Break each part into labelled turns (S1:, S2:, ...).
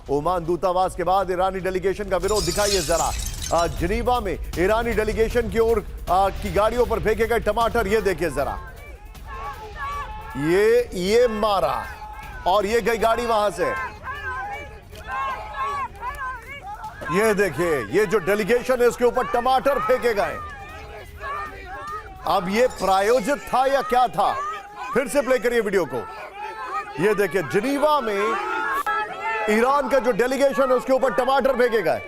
S1: Oman दूतावास के बाद ईरानी डेलीगेशन का विरोध दिखाइए जरा। जिनीवा में ईरानी डेलीगेशन की ओर की गाड़ियों पर फेंके गए टमाटर, ये देखिए जरा, ये मारा और ये गई गाड़ी वहां से। ये देखिए, ये जो डेलीगेशन है उसके ऊपर टमाटर फेंके गए। अब ये प्रायोजित था या क्या था? फिर से प्ले करिए वीडियो को। ये देखिए, जिनीवा में ईरान का जो डेलीगेशन है उसके ऊपर टमाटर फेंके गए।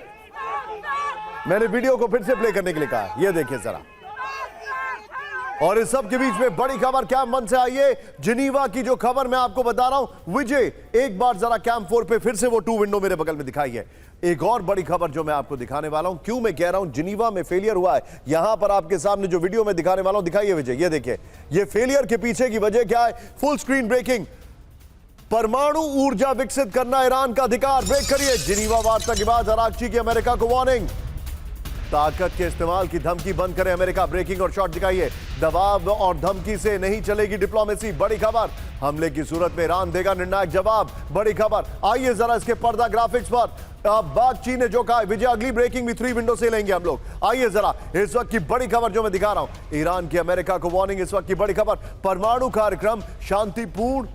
S1: मैंने वीडियो को फिर से प्ले करने के लिए कहा, ये देखिए जरा। और इस सब के बीच में बड़ी खबर कैंप 1 से आई है। जिनीवा की जो खबर मैं आपको बता रहा हूं, विजय एक बार जरा कैंप 4 पे फिर से वो 2 विंडो मेरे बगल में दिखाई है। एक और बड़ी खबर जो मैं आपको दिखाने वाला हूं, क्यों मैं कह रहा हूं जिनीवा में फेलियर हुआ है, यहां पर आपके सामने जो वीडियो में दिखाने वाला हूं, दिखाइए विजय। ये देखिए, ये फेलियर के पीछे की वजह क्या है? Full screen breaking. परमाणु ऊर्जा विकसित करना ईरान का अधिकार, ब्रेक करिए। जिनीवा वार्ता के बाद अरागची की अमेरिका को वार्निंग। ताकत के इस्तेमाल की धमकी बंद करे अमेरिका, ब्रेकिंग और शॉट दिखाइए। दबाव और धमकी से नहीं चलेगी डिप्लोमेसी, बड़ी खबर। हमले की सूरत में ईरान देगा निर्णायक जवाब, बड़ी खबर। आइए जरा इसके पर्दा ग्राफिक्स पर। बागची ने जो कहा, विजय अगली ब्रेकिंग भी 3 विंडो से लेंगे हम लोग। आइए जरा इस वक्त की बड़ी खबर जो मैं दिखा रहा हूं, ईरान की अमेरिका को वार्निंग। इस वक्त की बड़ी खबर, परमाणु कार्यक्रम शांतिपूर्ण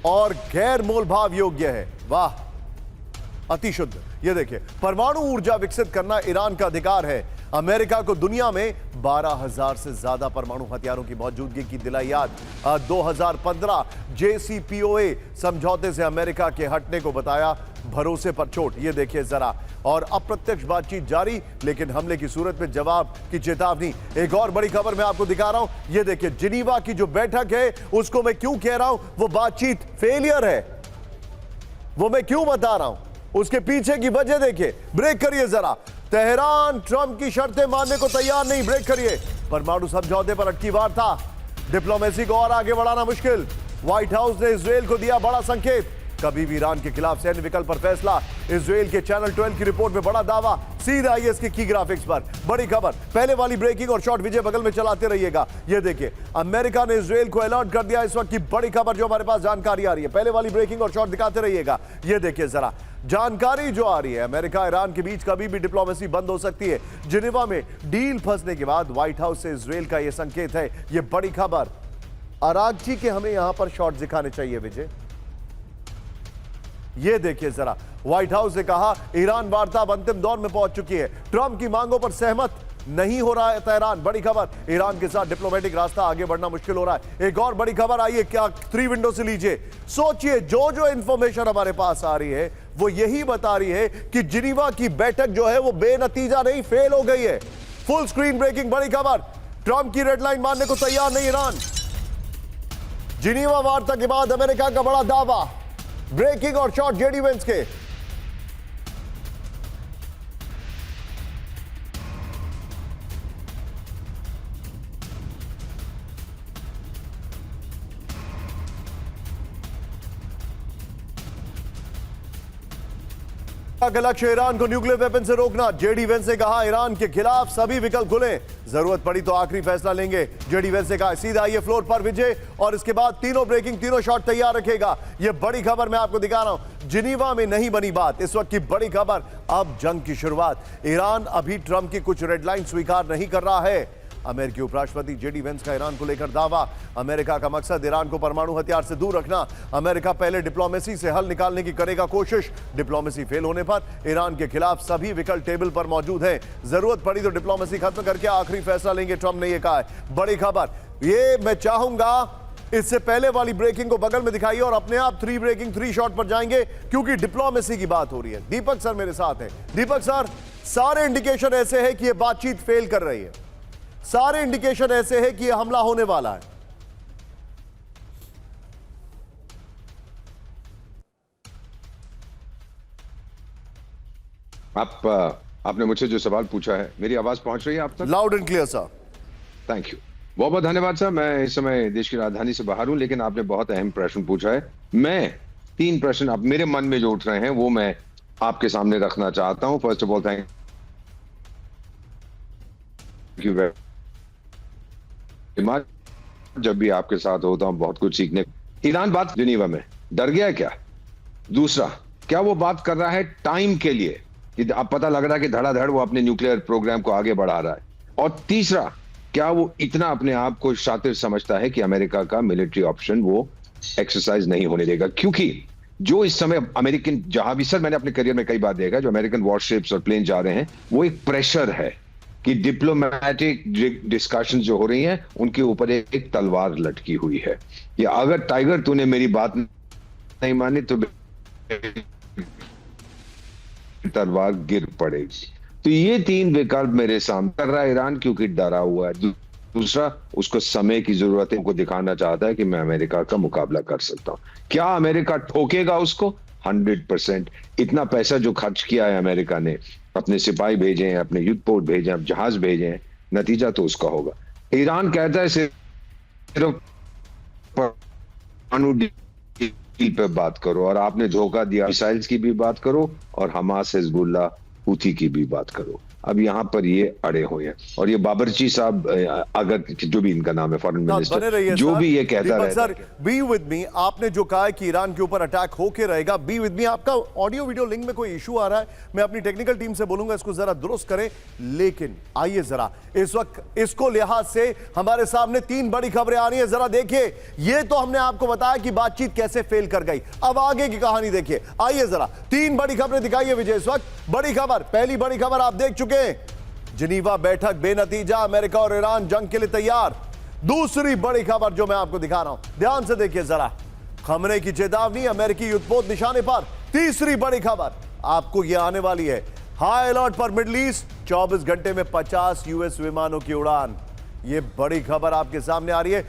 S1: और गैर मोलभाव योग्य है। वाह, अति शुद्ध। ये देखिए, परमाणु ऊर्जा विकसित करना ईरान का अधिकार है। अमेरिका को दुनिया में 12,000 से ज्यादा परमाणु हथियारों की मौजूदगी की दिलाई याद। 2015 JCPOA समझौते से अमेरिका के हटने को बताया भरोसे पर चोट। ये देखिए जरा, और अप्रत्यक्ष बातचीत जारी, लेकिन हमले की सूरत में जवाब की चेतावनी। एक और बड़ी खबर मैं आपको दिखा रहा हूं, ये देखिए, जिनीवा की जो बैठक है उसको मैं क्यों कह रहा हूं वो बातचीत फेलियर है, वो मैं क्यों बता रहा हूं, उसके पीछे की वजह देखिए। ब्रेक करिए जरा। तेहरान ट्रंप की शर्तें मानने को तैयार नहीं, ब्रेक करिए। परमाणु समझौते पर अटकी वार्ता, डिप्लोमेसी को और आगे बढ़ाना मुश्किल। व्हाइट हाउस ने इजरायल को दिया बड़ा संकेत, कभी भी ईरान के खिलाफ सैन्य विकल्प पर फैसला। इजरायल के चैनल 12 की रिपोर्ट में बड़ा दावा। सीधे आइए इसके की ग्राफिक्स पर, बड़ी खबर। पहले वाली ब्रेकिंग और शॉट विजय बगल में चलाते रहिएगा। ये देखिए, अमेरिका ने इजरायल को अलर्ट कर दिया। इस वक्त की बड़ी खबर जो हमारे पास जानकारी आ रही है, पहले वाली ब्रेकिंग और शॉट दिखाते रहिएगा। ये देखिए जरा, जानकारी जो आ रही है, अमेरिका ईरान के बीच कभी भी डिप्लोमेसी बंद हो सकती है। जिनेवा में डील फंसने के बाद व्हाइट हाउस से इजरायल का यह संकेत है। यह बड़ी खबर। अरागची के हमें यहां पर शॉट दिखाने चाहिए विजय। ये देखिए जरा, व्हाइट हाउस ने कहा ईरान वार्ता अब अंतिम दौर में पहुंच चुकी है, ट्रंप की मांगों पर सहमत नहीं हो रहा है तेहरान। बड़ी खबर, ईरान के साथ डिप्लोमेटिक रास्ता आगे बढ़ना मुश्किल हो रहा है। एक और बड़ी खबर आई है, क्या 3 विंडो से लीजिए। सोचिए, जो जो इंफॉर्मेशन हमारे पास आ रही है वो यही बता रही है कि जिनीवा की बैठक जो है वो बेनतीजा नहीं, फेल हो गई है। फुल स्क्रीन ब्रेकिंग बड़ी खबर, ट्रंप की रेड लाइन मानने को तैयार नहीं ईरान। जिनीवा वार्ता के बाद अमेरिका का बड़ा दावा, ब्रेकिंग और शॉट जेडी वेंस के। का लक्ष्य ईरान को न्यूक्लियर वेपन से रोकना। जेडी वेंस ने कहा ईरान के खिलाफ सभी विकल्प खुले, जरूरत पड़ी तो आखिरी फैसला लेंगे। जेडी वेंस ने कहा। सीधा आइए फ्लोर पर विजय, और इसके बाद तीनों ब्रेकिंग, तीनों शॉट तैयार रखेगा। यह बड़ी खबर मैं आपको दिखा रहा हूं। जिनीवा में नहीं बनी बात, इस वक्त की बड़ी खबर, अब जंग की शुरुआत। ईरान अभी ट्रंप की कुछ रेड लाइन स्वीकार नहीं कर रहा है। अमेरिकी उपराष्ट्रपति जेडी वेंस का ईरान को लेकर दावा। अमेरिका का मकसद ईरान को परमाणु हथियार से दूर रखना। अमेरिका पहले डिप्लोमेसी से हल निकालने की करेगा कोशिश। डिप्लोमेसी फेल होने पर ईरान के खिलाफ सभी विकल्प टेबल पर मौजूद हैं। जरूरत पड़ी तो डिप्लोमेसी खत्म करके आखिरी फैसला लेंगे, ट्रंप ने यह कहा है। बड़ी खबर ये मैं चाहूंगा इससे पहले वाली ब्रेकिंग को बगल में दिखाइए और अपने आप 3 ब्रेकिंग 3 शॉट पर जाएंगे, क्योंकि डिप्लोमेसी की बात हो रही है। दीपक सर मेरे साथ हैं। दीपक सर, सारे इंडिकेशन ऐसे है कि यह बातचीत फेल कर रही है, सारे इंडिकेशन ऐसे हैं कि यह हमला होने वाला है।
S2: आपने मुझसे जो सवाल पूछा है, मेरी आवाज पहुंच रही है आप तक?
S1: Loud and clear sir.
S2: Thank you, बहुत बहुत धन्यवाद सर। मैं इस समय देश की राजधानी से बाहर हूं, लेकिन आपने बहुत अहम प्रश्न पूछा है। मैं 3 प्रश्न अब मेरे मन में जो उठ रहे हैं वो मैं आपके सामने रखना चाहता हूं। First of all thank you very much. जब भी आपके साथ होता हूं बहुत कुछ सीखने। ईरान बात जिनीवा में डर गया क्या? दूसरा, क्या वो बात कर रहा है टाइम के लिए कि अब पता लग रहा है कि धड़ाधड़ वो अपने न्यूक्लियर प्रोग्राम को आगे बढ़ा रहा है? और तीसरा, क्या वो इतना अपने आप को शातिर समझता है कि अमेरिका का मिलिट्री ऑप्शन वो एक्सरसाइज नहीं होने देगा? क्योंकि जो इस समय अमेरिकन जहां भी, सर मैंने अपने करियर में कई बार देखा, जो अमेरिकन वॉरशिप्स और प्लेन जा रहे हैं, वो एक प्रेशर है कि डिप्लोमेटिक डिस्कशन जो हो रही हैं उनके ऊपर एक तलवार लटकी हुई है कि अगर टाइगर तूने मेरी बात नहीं मानी तो तलवार गिर पड़ेगी। तो ये तीन विकल्प मेरे सामने कर रहा है ईरान, क्योंकि डरा हुआ है। दूसरा, उसको समय की जरूरत है, उनको दिखाना चाहता है कि मैं अमेरिका का मुकाबला कर सकता हूं। क्या अमेरिका ठोकेगा उसको? 100%। इतना पैसा जो खर्च किया है अमेरिका ने, अपने सिपाही भेजे हैं, अपने युद्धपोत भेजे हैं, अब जहाज भेजे हैं, नतीजा तो उसका होगा। ईरान कहता है सिर्फ परमाणु डील पे बात करो, और आपने धोखा दिया, मिसाइल्स की भी बात करो और हमास, हिजबुल्लाह, हूथी की भी बात करो। अब यहाँ पर ये अड़े हुए हैं। और ये बाबरची साहब, अगर जो भी इनका नाम है, फॉरेन मिनिस्टर, जो भी ये कहता है
S1: सर, बी विद मी, आपने जो कहा है कि ईरान के ऊपर अटैक होके रहेगा, बी विद मी। आपका ऑडियो वीडियो लिंक में कोई इशू आ रहा है, मैं अपनी टेक्निकल टीम से बोलूंगा इसको जरा दुरुस्त करें। लेकिन आइए जरा इस वक्त इसको लिहाज से हमारे सामने तीन बड़ी खबरें आ रही है, जरा देखिए। ये तो हमने आपको बताया कि बातचीत कैसे फेल कर गई, अब आगे की कहानी देखिए। आइए जरा तीन बड़ी खबरें दिखाइए विजय इस वक्त। बड़ी खबर, पहली बड़ी खबर आप देख चुके, जिनीवा बैठक बेनतीजा, अमेरिका और ईरान जंग के लिए तैयार। दूसरी बड़ी खबर जो मैं आपको दिखा रहा हूं, ध्यान से देखिए जरा, खमने की चेतावनी, अमेरिकी युद्धपोत निशाने पर। तीसरी बड़ी खबर आपको यह आने वाली है, हाई अलर्ट पर मिडिल ईस्ट, 24 घंटे में 50 यूएस विमानों की उड़ान। यह बड़ी खबर आपके सामने आ रही है।